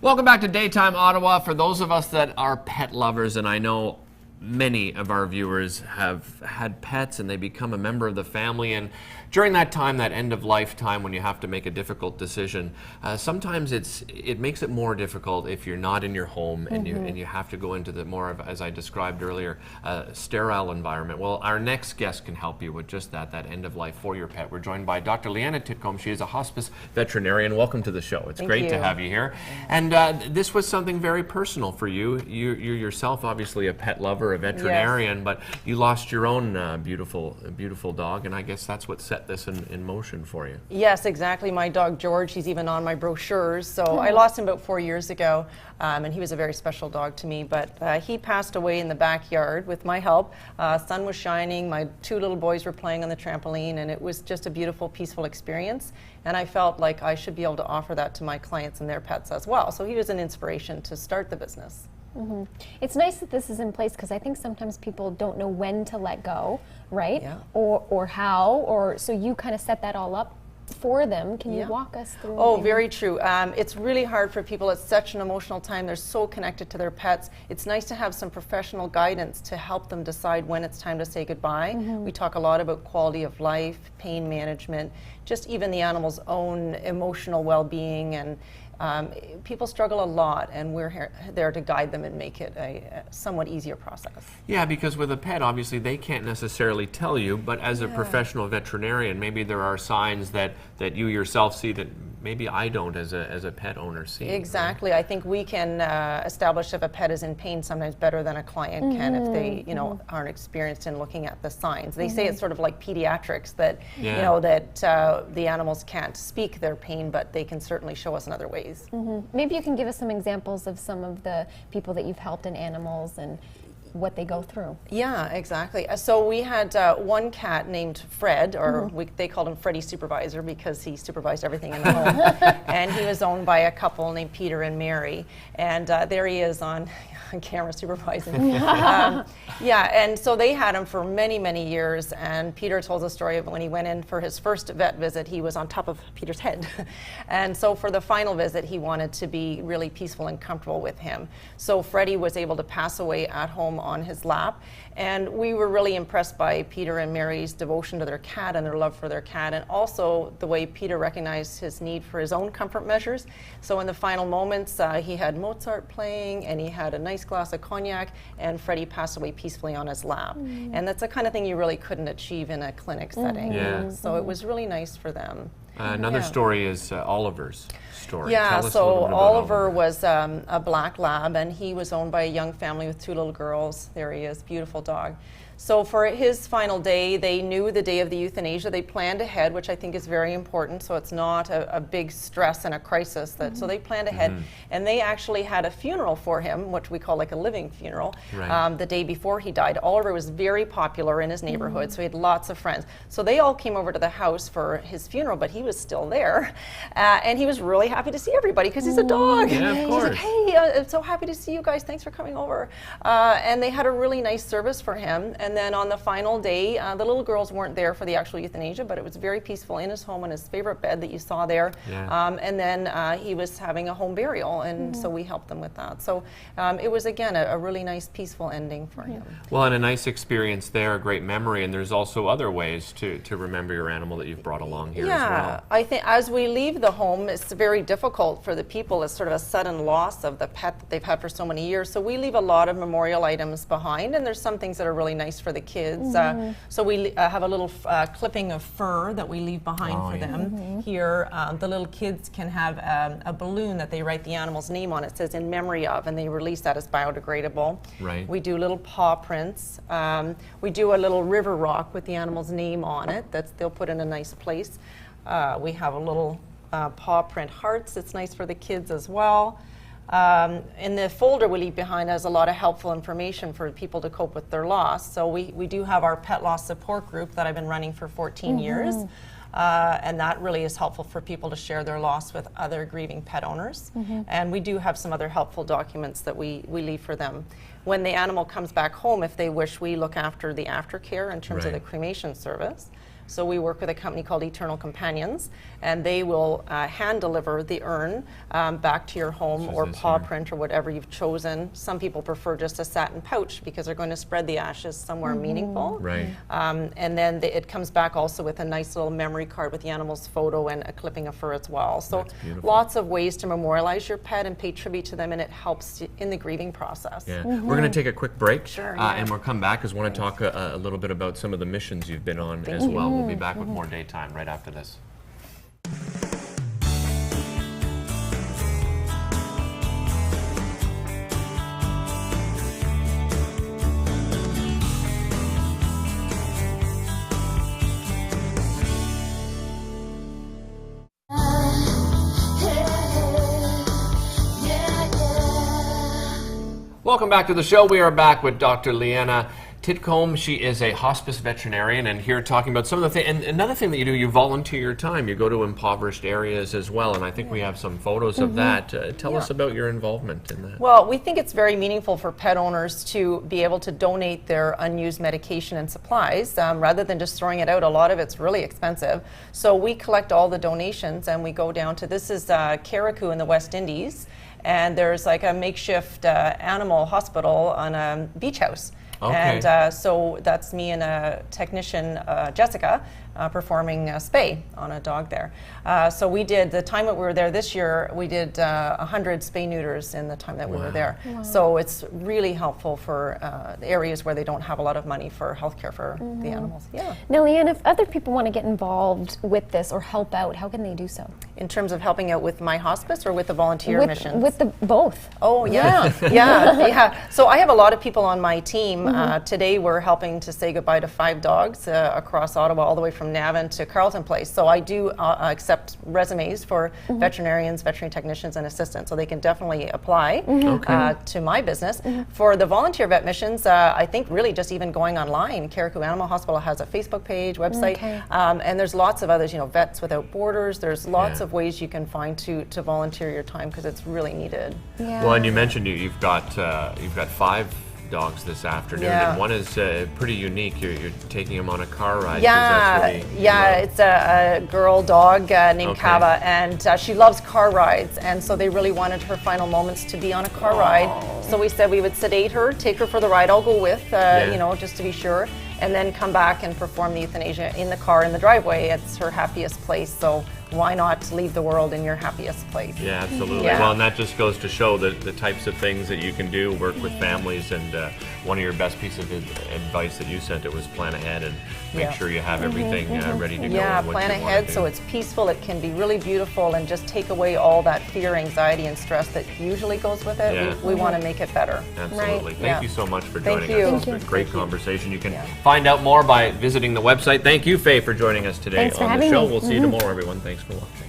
Welcome back to Daytime Ottawa. For those of us that are pet lovers, and I know many of our viewers have had pets and they become a member of the family, and during that time, that end of life time when you have to make a difficult decision, sometimes it makes it more difficult if you're not in your home and you have to go into the more of, as I described earlier, sterile environment. Well, our next guest can help you with just that end of life for your pet. We're joined by Dr. Leanna Titcomb. She is a hospice veterinarian. Welcome to the show. It's great to have you here. And this was something very personal for you. You're yourself obviously a pet lover, a veterinarian, yes, but you lost your own beautiful dog, and I guess that's what set this in motion for you. Yes, exactly. My dog George, he's even on my brochures. So I lost him about 4 years ago, and he was a very special dog to me, but he passed away in the backyard with my help. Sun was shining, my two little boys were playing on the trampoline, and it was just a beautiful, peaceful experience. And I felt like I should be able to offer that to my clients and their pets as well. So he was an inspiration to start the business. Mm-hmm. It's nice that this is in place because I think sometimes people don't know when to let go, right? Yeah. Or how, or so you kind of set that all up for them. Can you walk us through? Oh, very true. It's really hard for people. It's such an emotional time. They're so connected to their pets. It's nice to have some professional guidance to help them decide when it's time to say goodbye. We talk a lot about quality of life, pain management, just even the animal's own emotional well-being, and people struggle a lot, and we're there to guide them and make it a somewhat easier process. Yeah, because with a pet, obviously, they can't necessarily tell you, but as a professional veterinarian, maybe there are signs that you yourself see that maybe I don't as a pet owner see. Exactly. Right? I think we can establish if a pet is in pain sometimes better than a client can if they, aren't experienced in looking at the signs. They say it's sort of like pediatrics that, that the animals can't speak their pain, but they can certainly show us in other ways. Maybe you can give us some examples of some of the people that you've helped in animals and what they go through. Yeah, exactly. So we had one cat named Fred, or they called him Freddy Supervisor because he supervised everything in the home. And he was owned by a couple named Peter and Mary. And there he is on camera supervising. And so they had him for many, many years. And Peter told the story of when he went in for his first vet visit, he was on top of Peter's head. And so for the final visit, he wanted to be really peaceful and comfortable with him. So Freddie was able to pass away at home on his lap. And we were really impressed by Peter and Mary's devotion to their cat and their love for their cat, and also the way Peter recognized his need for his own comfort measures. So in the final moments, he had Mozart playing, and he had a nice glass of cognac, and Freddie passed away peacefully on his lap. And that's the kind of thing you really couldn't achieve in a clinic setting. So it was really nice for them. Another story is Oliver's story. Yeah, Tell us so a little bit about Oliver was a black lab, and he was owned by a young family with two little girls. There he is, beautiful dog. So for his final day, they knew the day of the euthanasia. They planned ahead, which I think is very important, so it's not a big stress and a crisis. So they planned ahead, and they actually had a funeral for him, which we call like a living funeral, the day before he died. Oliver was very popular in his neighborhood, so he had lots of friends. So they all came over to the house for his funeral, but he was still there, and he was really happy to see everybody because he's a dog. Yeah, of course. He's like, hey, I'm so happy to see you guys. Thanks for coming over. And they had a really nice service for him. And then on the final day, the little girls weren't there for the actual euthanasia, but it was very peaceful in his home, in his favorite bed that you saw there. And then he was having a home burial, and so we helped them with that. So it was, again, a really nice, peaceful ending for him. Well, and a nice experience there, a great memory, and there's also other ways to remember your animal that you've brought along here as well. I think as we leave the home, it's very difficult for the people. It's sort of a sudden loss of the pet that they've had for so many years. So we leave a lot of memorial items behind, and there's some things that are really nice for the kids. So we have a little clipping of fur that we leave behind for them. Here, the little kids can have a balloon that they write the animal's name on. It says "in memory of," and they release that as biodegradable. We do little paw prints. We do a little river rock with the animal's name on it. They'll put in a nice place. We have a little paw print hearts. It's nice for the kids as well. In the folder we leave behind has a lot of helpful information for people to cope with their loss. So we do have our pet loss support group that I've been running for 14 years. And that really is helpful for people to share their loss with other grieving pet owners. And we do have some other helpful documents that we leave for them. When the animal comes back home, if they wish, we look after the aftercare in terms of the cremation service. So we work with a company called Eternal Companions, and they will hand deliver the urn back to your home, or paw print, or whatever you've chosen. Some people prefer just a satin pouch because they're going to spread the ashes somewhere meaningful. Right. And then it comes back also with a nice little memory card with the animal's photo and a clipping of fur as well. So lots of ways to memorialize your pet and pay tribute to them, and it helps in the grieving process. Yeah. We're going to take a quick break, Sure, and we'll come back because I want to talk a little bit about some of the missions you've been on as well. We'll be back with more Daytime right after this. Welcome back to the show. We are back with Dr. Leanna Titcomb. She is a hospice veterinarian, and here talking about some of the things. And another thing that you do, you volunteer your time. You go to impoverished areas as well, and I think we have some photos of that. Tell us about your involvement in that. Well, we think it's very meaningful for pet owners to be able to donate their unused medication and supplies rather than just throwing it out. A lot of it's really expensive. So we collect all the donations, and we go down to, this is Carriacou in the West Indies, and there's like a makeshift animal hospital on a beach house. Okay. And so that's me and a technician, Jessica, performing spay on a dog there. So we did, the time that we were there this year, we did 100 spay neuters in the time that we were there. Wow. So it's really helpful for the areas where they don't have a lot of money for healthcare for the animals. Yeah. Now, Leanne, if other people want to get involved with this or help out, how can they do so? In terms of helping out with my hospice or with the volunteer missions? With the both. Oh, yeah. Yeah. So I have a lot of people on my team. Today we're helping to say goodbye to 5 dogs across Ottawa, all the way from Navan to Carleton Place. So I do accept resumes for veterinarians, veterinary technicians, and assistants. So they can definitely apply to my business. For the volunteer vet missions, I think really just even going online. Carriacou Animal Hospital has a Facebook page, website, and there's lots of others. You know, Vets Without Borders. There's lots of ways you can find to volunteer your time because it's really needed. Yeah. Well, and you mentioned you've got 5 dogs this afternoon, and one is pretty unique. You're taking him on a car ride. It's a girl dog named Kava, and she loves car rides, and so they really wanted her final moments to be on a car ride. So we said we would sedate her, take her for the ride. I'll go with, you know, just to be sure, and then come back and perform the euthanasia in the car in the driveway. It's her happiest place, so why not leave the world in your happiest place? Yeah, absolutely. Yeah. Well, and that just goes to show the types of things that you can do, work with families, and one of your best pieces of advice that you sent, it was plan ahead and make sure you have everything ready to go. Yeah, and what plan you wanna ahead do. so it's peaceful, it can be really beautiful, and just take away all that fear, anxiety, and stress that usually goes with it. Yeah. We want to make it better. Absolutely. Right. Thank you so much for Thank joining you. us. It's Thank been a great conversation. You can find out more by visiting the website. Thank you, Faye, for joining us today Thanks for on the having show. me. We'll see you tomorrow, everyone. Thanks for watching.